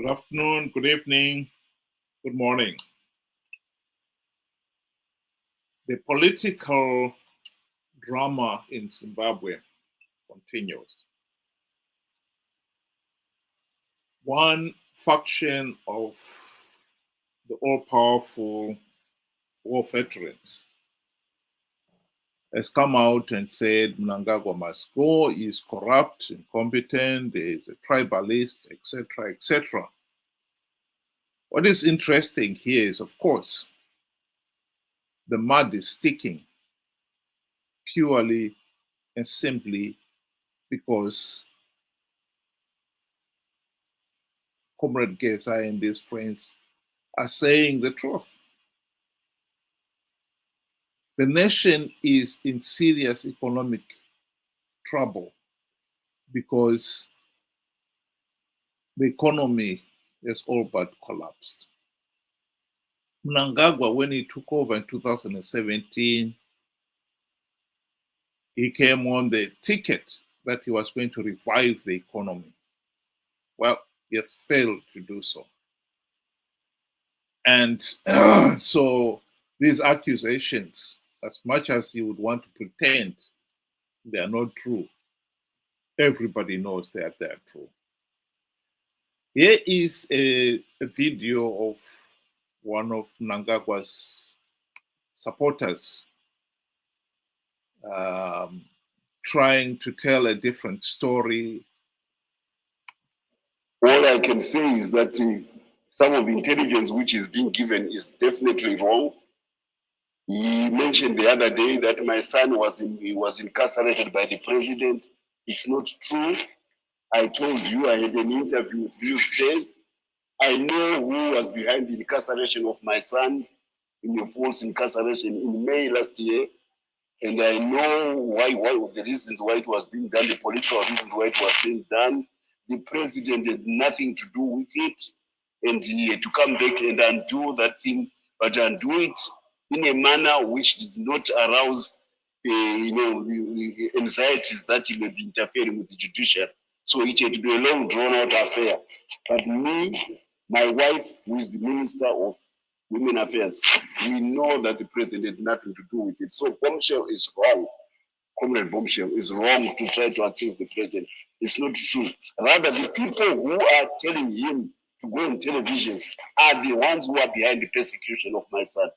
Good afternoon, good evening, good morning. The political drama in Zimbabwe continues. One faction of the all-powerful war veterans has come out and said Mnangagwa must go, he's corrupt, incompetent, he's a tribalist, etc., etc. What is interesting here is, of course, the mud is sticking purely and simply because Comrade Gesai and his friends are saying the truth. The nation is in serious economic trouble because the economy has all but collapsed. Mnangagwa, when he took over in 2017, he came on the ticket that he was going to revive the economy. Well, he has failed to do so. And so these accusations, as much as you would want to pretend they are not true, everybody knows that they are true. Here is a video of one of Mnangagwa's supporters trying to tell a different story. All I can say is that some of the intelligence which is being given is definitely wrong. He mentioned the other day that my son was incarcerated by the president. It's not true. I told you, I had an interview with you today. I know who was behind the incarceration of my son in a false incarceration in May last year. And I know why the reasons why it was being done, the political reasons why it was being done. The president had nothing to do with it. And he had to come back and undo that thing, but undo it in a manner which did not arouse the anxieties that he may be interfering with the judiciary. So it had to be a long drawn-out affair. But me, my wife, who is the Minister of Women Affairs, we know that the president had nothing to do with it. So Bombshell is wrong. Comrade Bombshell is wrong to try to accuse the president. It's not true. Rather, the people who are telling him to go on television are the ones who are behind the persecution of my son.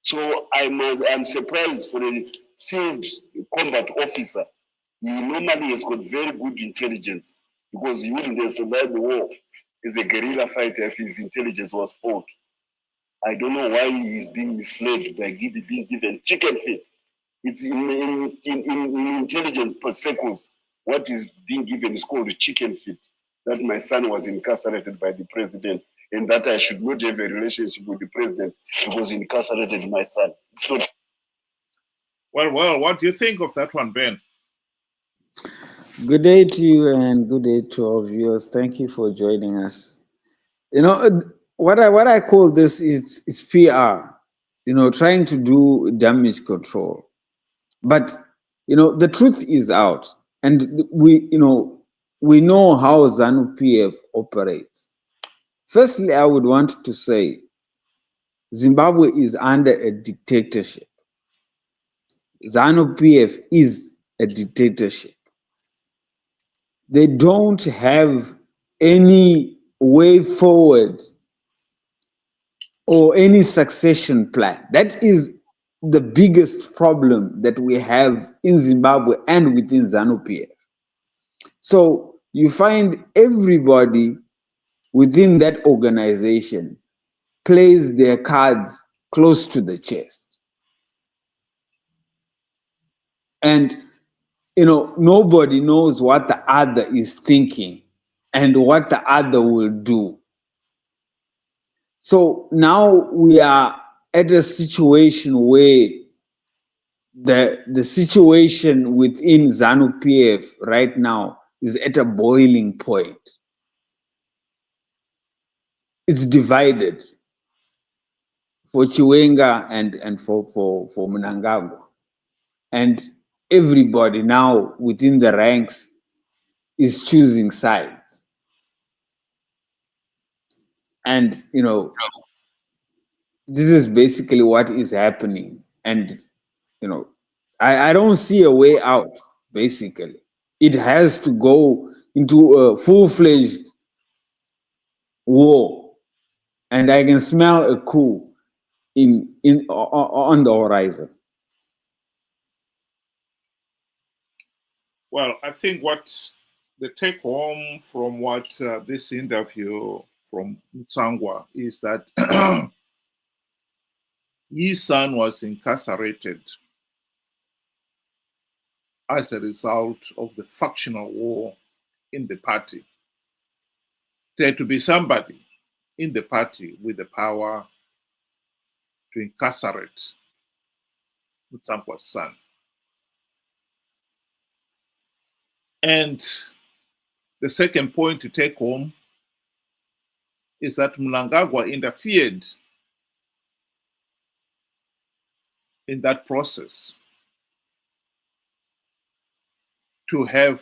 So I'm surprised for a field combat officer. He normally has got very good intelligence because he wouldn't have survived the war as a guerrilla fighter if his intelligence was fought. I don't know why he is being misled by being given chicken feet. It's in intelligence per circles. What is being given is called chicken feet. That my son was incarcerated by the president and that I should not have a relationship with the president because he incarcerated my son. So, well, what do you think of that one, Ben? Good day to you and good day to our viewers. Thank you for joining us. You know, what I call this is PR, trying to do damage control. But, the truth is out. And we know how Zanu PF operates. Firstly, I would want to say Zimbabwe is under a dictatorship. Zanu PF is a dictatorship. They don't have any way forward or any succession plan. That is the biggest problem that we have in Zimbabwe and within Zanu PF. So you find everybody within that organization plays their cards close to the chest. And, nobody knows what the other is thinking and what the other will do. So now we are at a situation where the situation within Zanu PF right now is at a boiling point. It's divided for Chiwenga and for Mnangagwa. And everybody now within the ranks is choosing sides. And this is basically what is happening. And you know, I don't see a way out. Basically, it has to go into a full-fledged war, and I can smell a coup on the horizon. Well, I think what the take home from what this interview from Mtsangwa is that his son was incarcerated as a result of the factional war in the party. There had to be somebody in the party with the power to incarcerate Mtsangwa's son. And the second point to take home is that Mnangagwa interfered in that process to have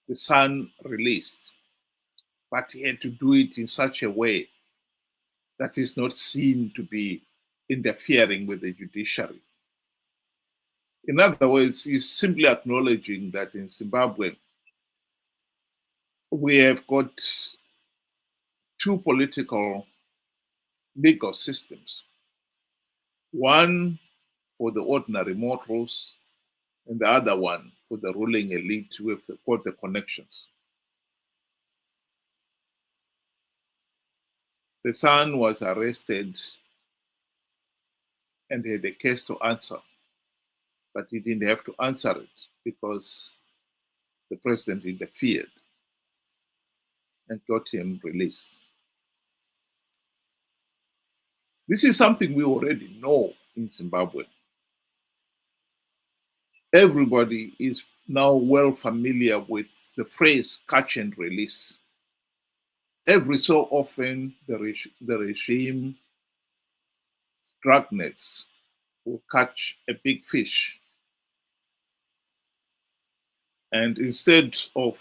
the son released, but he had to do it in such a way that is not seen to be interfering with the judiciary. In other words, he's simply acknowledging that in Zimbabwe, we have got two political legal systems. One for the ordinary mortals, and the other one for the ruling elite who have got the connections. The son was arrested and had a case to answer, but he didn't have to answer it because the president interfered and got him released. This is something we already know in Zimbabwe. Everybody is now well familiar with the phrase catch and release. Every so often, the regime dragnets will catch a big fish. And instead of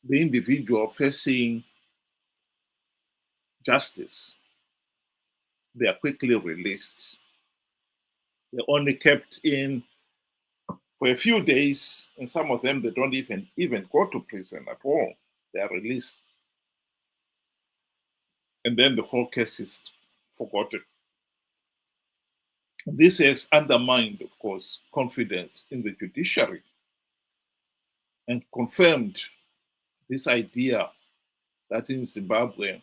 the individual facing justice, they are quickly released. They're only kept in for a few days, and some of them, they don't even go to prison at all. They are released. And then the whole case is forgotten. This has undermined, of course, confidence in the judiciary and confirmed this idea that in Zimbabwe,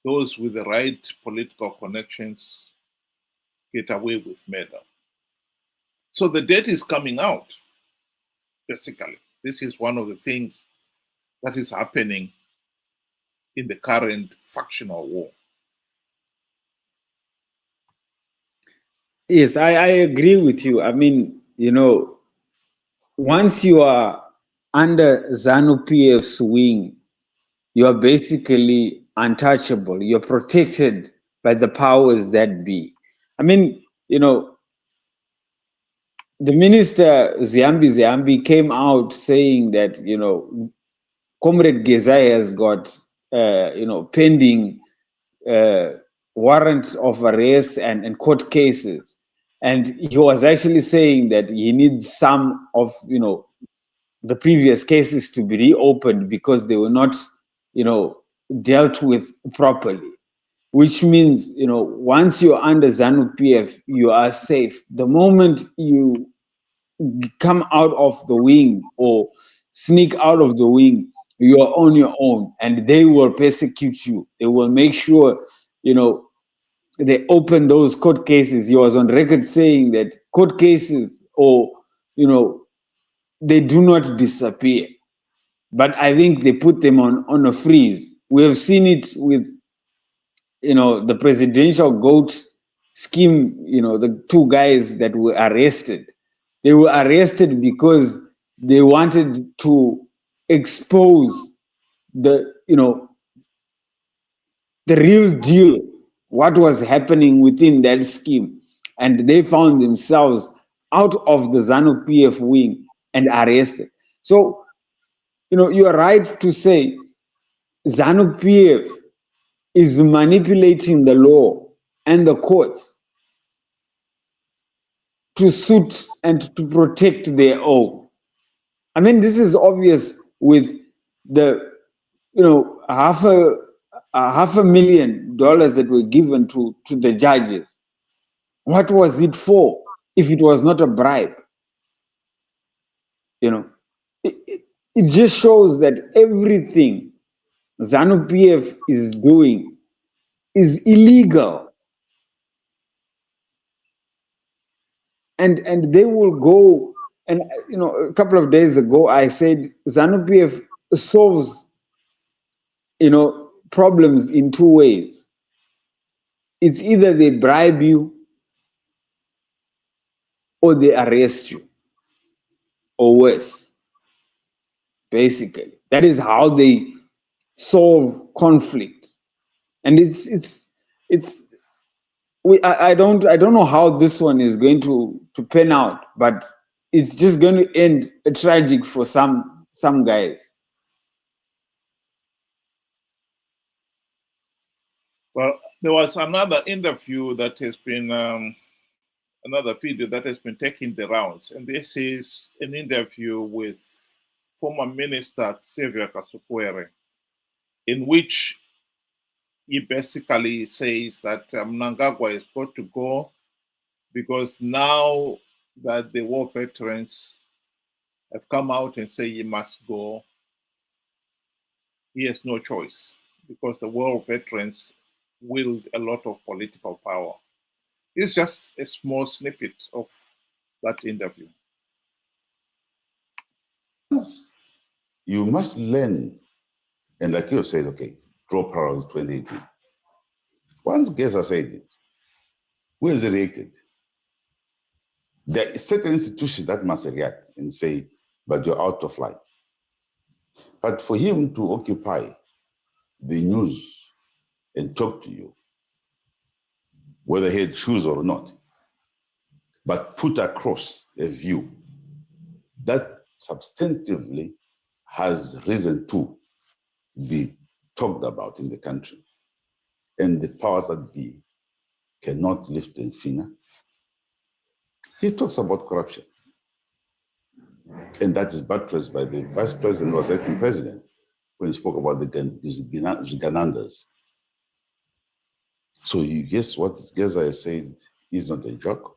those with the right political connections get away with murder. So the debt is coming out, basically. This is one of the things that is happening in the current factional war. Yes, I agree with you. I mean, once you are under ZANU PF's wing, you are basically untouchable. You're protected by the powers that be. I mean, the minister Ziambi came out saying that, Comrade Gezai has got, pending warrant of arrest and court cases. And he was actually saying that he needs some of, the previous cases to be reopened because they were not, dealt with properly. Which means, once you're under ZANU PF, you are safe. The moment you come out of the wing or sneak out of the wing, you are on your own, and they will persecute you. They will make sure, they open those court cases. He was on record saying that court cases, or they do not disappear, but I think they put them on a freeze. We have seen it with the presidential goat scheme. The two guys that were arrested, they were arrested because they wanted to expose the the real deal, what was happening within that scheme. And they found themselves out of the ZANU PF wing and arrested. So you are right to say Zanu PF is manipulating the law and the courts to suit and to protect their own. I mean, this is obvious with the, $500,000 that were given to the judges. What was it for if it was not a bribe? It just shows that everything Zanu PF is doing is illegal, and they will go. And a couple of days ago, I said Zanu PF solves problems in two ways. It's either they bribe you or they arrest you, or worse. Basically, that is how they solve conflict. And I don't know how this one is going to pan out, but it's just going to end tragic for some guys. Well, there was another interview that has been, another video that has been taking the rounds, and this is an interview with former Minister Xavier Kasukwere, in which he basically says that Mnangagwa has got to go because now that the war veterans have come out and say he must go, he has no choice because the war veterans wield a lot of political power. It's just a small snippet of that interview. You must learn, and like you said, okay, draw parallels 2018. Once Geza said it, who has reacted? There are certain institutions that must react and say, but you're out of line. But for him to occupy the news and talk to you, whether he had shoes or not, but put across a view that substantively has reason to be talked about in the country, and the powers that be cannot lift a finger. He talks about corruption, and that is buttressed by the vice president who was acting president when he spoke about the Ganandas. So you guess what Geza has said is not a joke.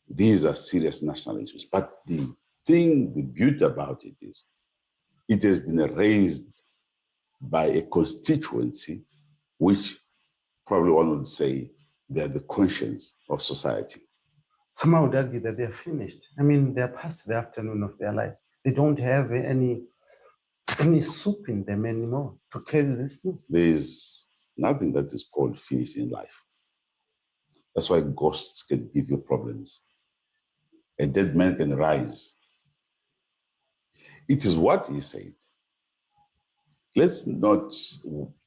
These are serious national issues. But the beauty about it is, it has been raised by a constituency which probably one would say they're the conscience of society. Some would argue that they're finished. I mean, they're past the afternoon of their lives. They don't have any soup in them anymore to carry this thing. There's nothing that is called finished in life. That's why ghosts can give you problems. A dead man can rise. It is what he said. Let's not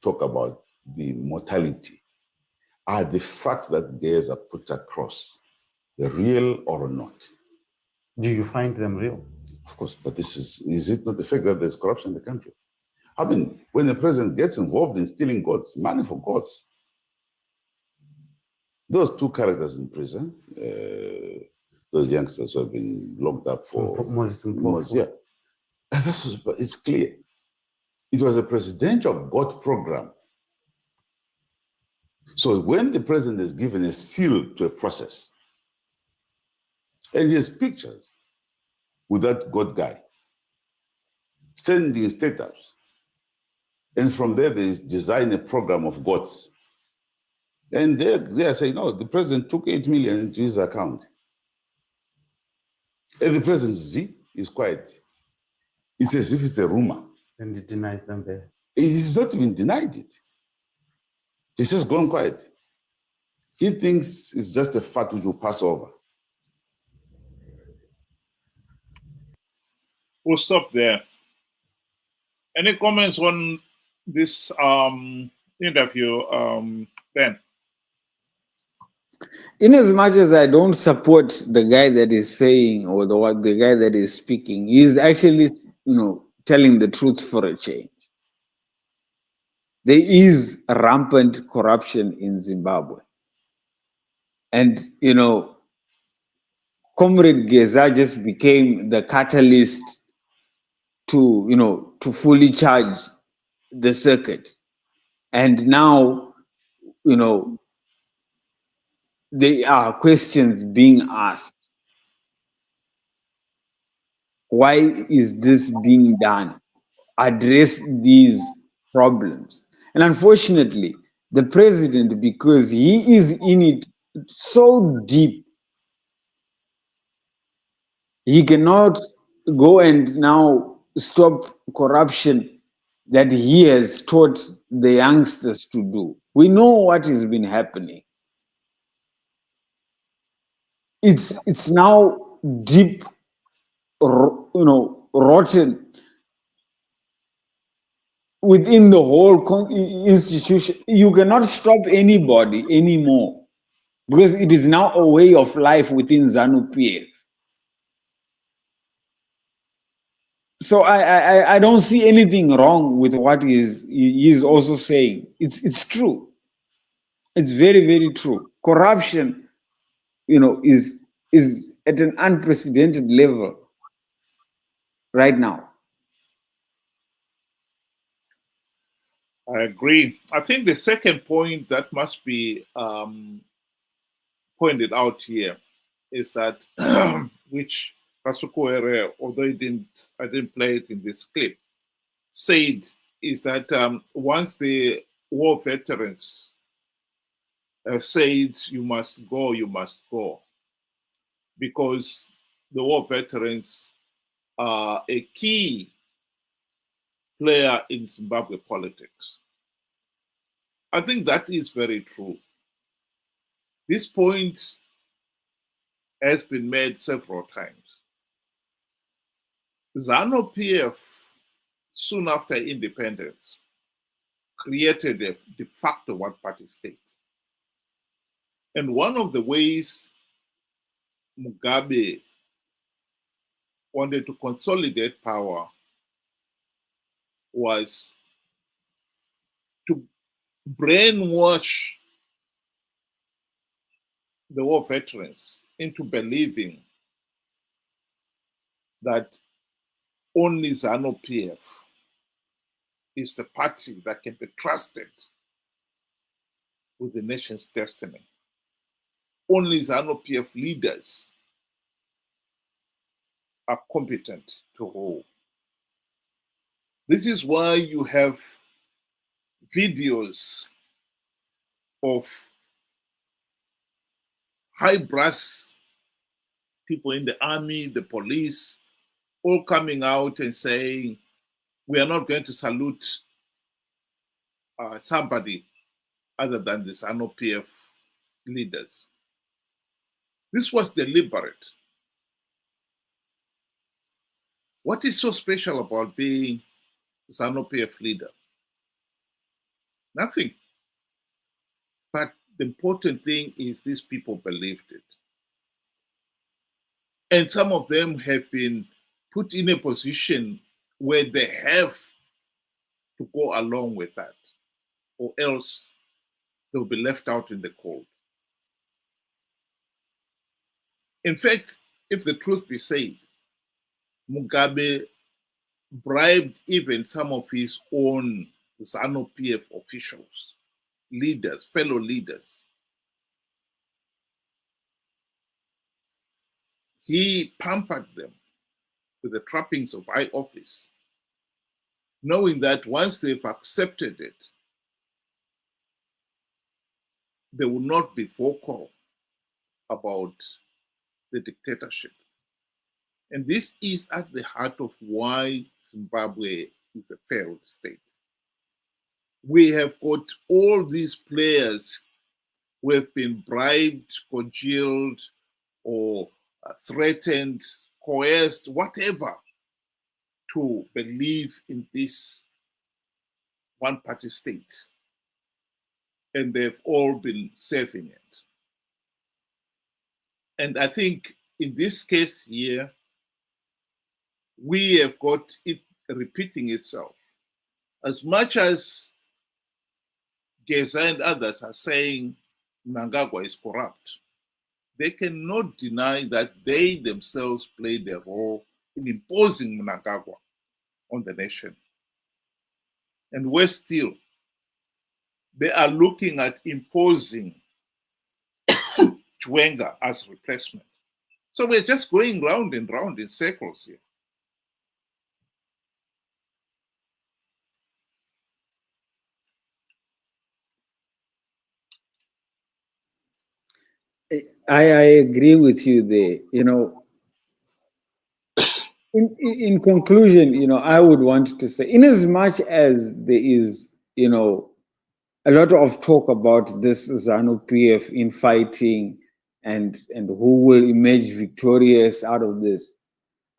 talk about the mortality. Are the facts that Geza put across the real or not? Do you find them real? Of course, but is it not the fact that there's corruption in the country? I mean, when the president gets involved in stealing gods, money for gods, those two characters in prison, those youngsters who have been locked up for Moses and Moses, yeah, it's clear. It was a presidential God program. So when the president is given a seal to a process, and he has pictures with that God guy standing in State House, and from there they design a program of gods. And they are saying, no, the president took 8 million into his account. And the president, is quiet. It's as if it's a rumor. And he denies them there. He's not even denied it. He's just gone quiet. He thinks it's just a fact which will pass over. We'll stop there. Any comments on this interview, Ben? In as much as I don't support the guy that is saying, or the guy that is speaking, he's actually, telling the truth for a change. There is rampant corruption in Zimbabwe. And, Comrade Geza just became the catalyst to fully charge the circuit. And now, there are questions being asked. Why is this being done? Address these problems. And unfortunately, the president, because he is in it so deep, he cannot go and now stop corruption that he has taught the youngsters to do. We know what has been happening. It's now deep, rotten within the whole institution. You cannot stop anybody anymore because it is now a way of life within Zanu PF. So I don't see anything wrong with what he is also saying. It's true. It's very, very true. Corruption, is at an unprecedented level right now. I agree. I think the second point that must be pointed out here is that, which Kasuko Ere, although I didn't play it in this clip, said is that once the war veterans said you must go, because the war veterans are a key player in Zimbabwe politics. I think that is very true. This point has been made several times. ZANU PF, soon after independence, created a de facto one-party state. And one of the ways Mugabe wanted to consolidate power was to brainwash the war veterans into believing that only ZANU PF is the party that can be trusted with the nation's destiny. Only ZANU PF leaders are competent to rule. This is why you have videos of high brass people in the army, the police, all coming out and saying, we are not going to salute somebody other than the ZANU PF leaders. This was deliberate. What is so special about being ZANU PF leader? Nothing. But the important thing is these people believed it. And some of them have been put in a position where they have to go along with that, or else they'll be left out in the cold. In fact, if the truth be said, Mugabe bribed even some of his own ZANU PF officials, leaders, fellow leaders. He pampered them with the trappings of high office, knowing that once they've accepted it, they will not be vocal about the dictatorship. And this is at the heart of why Zimbabwe is a failed state. We have got all these players who have been bribed, congealed, or threatened, coerced, whatever, to believe in this one-party state. And they've all been serving it. And I think in this case here, we have got it repeating itself. As much as Geza and others are saying Mnangagwa is corrupt, they cannot deny that they themselves played a role in imposing Mnangagwa on the nation. And worse still, they are looking at imposing Chiwenga as replacement. So we're just going round and round in circles here. I agree with you there. In conclusion, I would want to say, in as much as there is, a lot of talk about this Zanu PF infighting and who will emerge victorious out of this,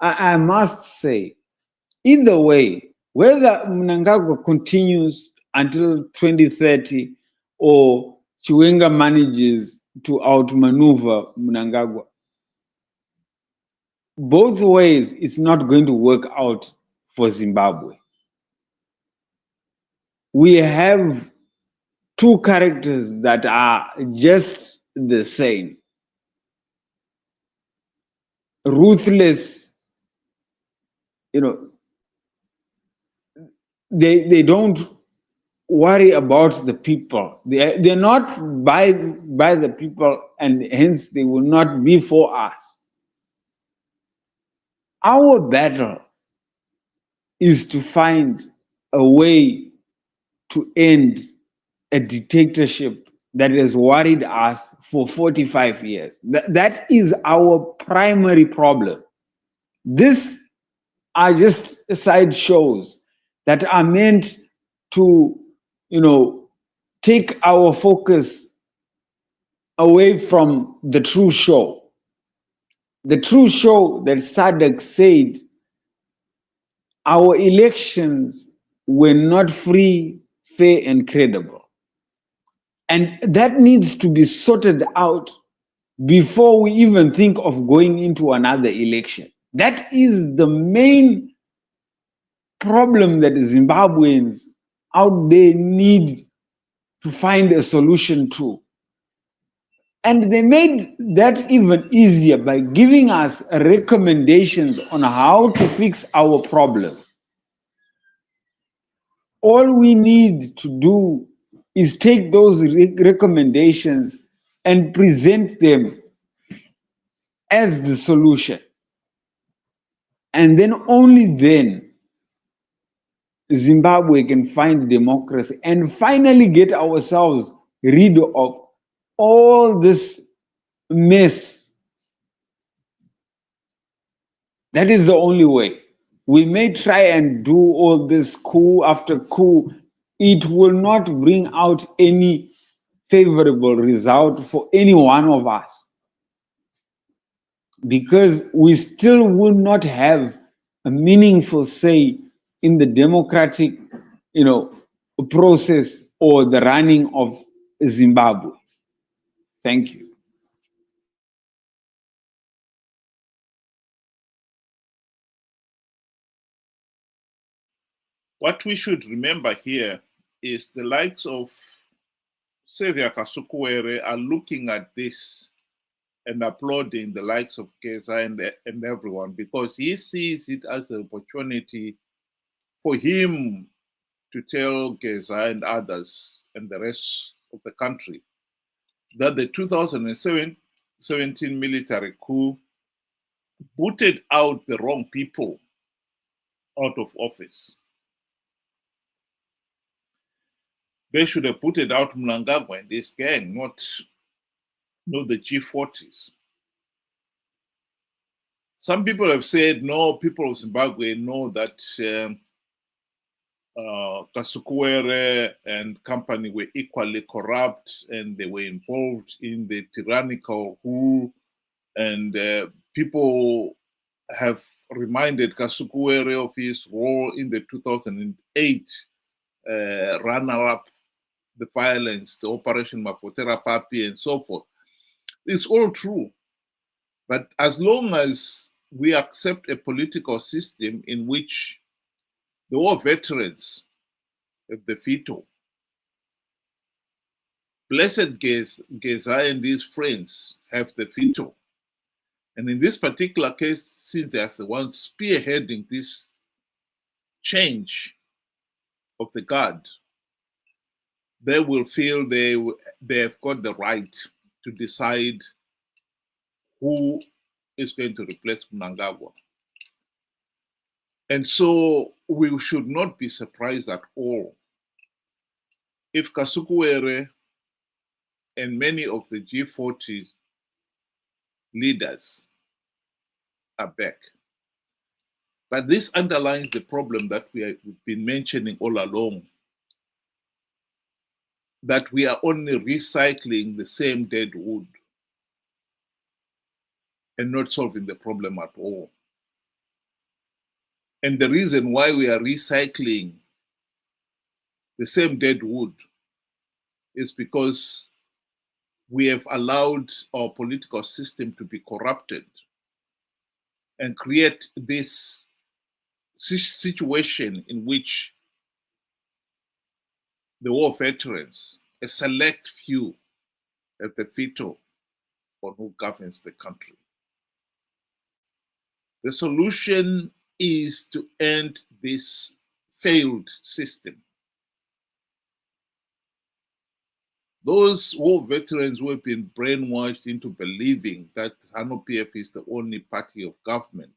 I must say, either way, whether Mnangagwa continues until 2030 or Chiwenga manages to outmaneuver Mnangagwa, both ways it's not going to work out for Zimbabwe. We have two characters that are just the same. Ruthless, they don't worry about the people. They're not by the people, and hence they will not be for us. Our battle is to find a way to end a dictatorship that has worried us for 45 years. That is our primary problem. These are just side shows that are meant to, take our focus away from the true show. The true show that Sadek said our elections were not free, fair, and credible. And that needs to be sorted out before we even think of going into another election. That is the main problem that Zimbabweans out there need to find a solution to. And they made that even easier by giving us recommendations on how to fix our problem. All we need to do is take those recommendations and present them as the solution. And then only then Zimbabwe can find democracy and finally get ourselves rid of all this mess. That is the only way. We may try and do all this coup after coup. It will not bring out any favorable result for any one of us, because we still will not have a meaningful say in the democratic, process or the running of Zimbabwe. Thank you. What we should remember here is the likes of Xavier Kasukuwere are looking at this and applauding the likes of Keza and everyone, because he sees it as an opportunity for him to tell Keza and others and the rest of the country that the 2017 military coup booted out the wrong people out of office. They should have booted out Mnangagwa and this gang, not the G40s. Some people have said, no, people of Zimbabwe know that Kasukuwere and company were equally corrupt and they were involved in the tyrannical coup, and people have reminded Kasukuwere of his role in the 2008 runner-up, the violence, the Operation Mapotera Papi, and so forth. It's all true. But as long as we accept a political system in which The war veterans have the veto. Blessed Geza and his friends have the veto. And in this particular case, since they are the ones spearheading this change of the guard, they will feel they have got the right to decide who is going to replace Mnangagwa. And so we should not be surprised at all if Kasukuwere and many of the G40 leaders are back. But this underlines the problem that we've been mentioning all along, that we are only recycling the same dead wood and not solving the problem at all. And the reason why we are recycling the same dead wood is because we have allowed our political system to be corrupted and create this situation in which the war veterans, a select few, have the veto on who governs the country. The solution is to end this failed system. Those war veterans who have been brainwashed into believing that ZANU-PF is the only party of government,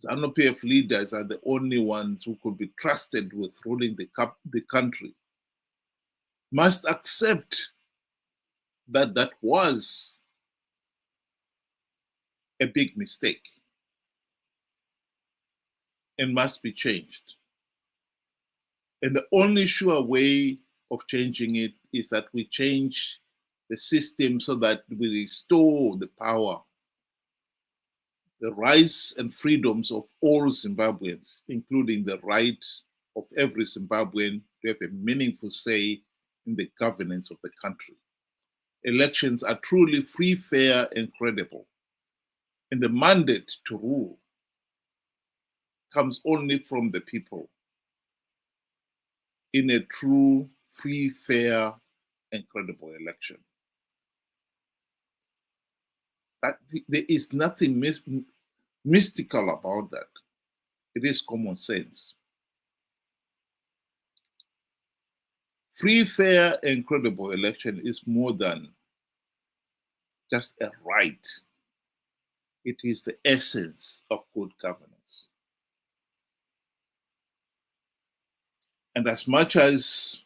ZANU-PF leaders are the only ones who could be trusted with ruling the country, must accept that that was a big mistake and must be changed. And the only sure way of changing it is that we change the system so that we restore the power, the rights and freedoms of all Zimbabweans, including the right of every Zimbabwean to have a meaningful say in the governance of the country. Elections are truly free, fair, and credible. And the mandate to rule comes only from the people in a true, free, fair, and credible election. There is nothing mystical about that. It is common sense. Free, fair, and credible election is more than just a right. It is the essence of good governance. And as much as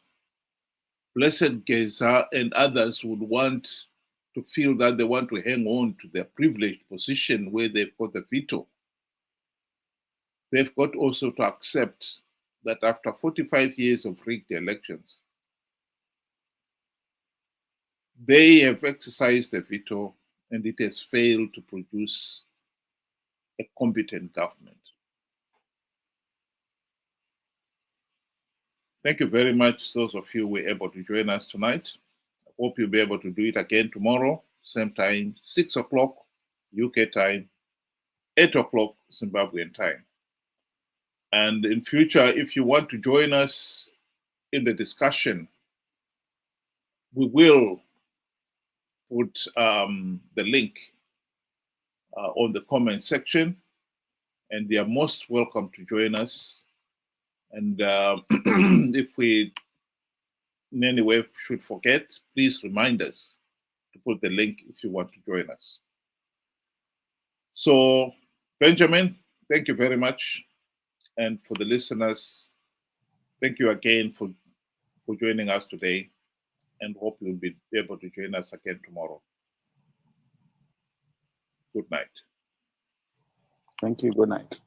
Blessed Geza and others would want to feel that they want to hang on to their privileged position where they've got the veto, they've got also to accept that after 45 years of rigged elections, they have exercised the veto and it has failed to produce a competent government. Thank you very much, those of you who were able to join us tonight. I hope you'll be able to do it again tomorrow, same time, 6 o'clock UK time, 8 o'clock Zimbabwean time. And in future, if you want to join us in the discussion, we will put the link on the comment section, and they are most welcome to join us. And if we in any way should forget, please remind us to put the link if you want to join us. So, Benjamin, thank you very much. And for the listeners, thank you again for joining us today, and hope you'll be able to join us again tomorrow. Good night. Thank you. Good night.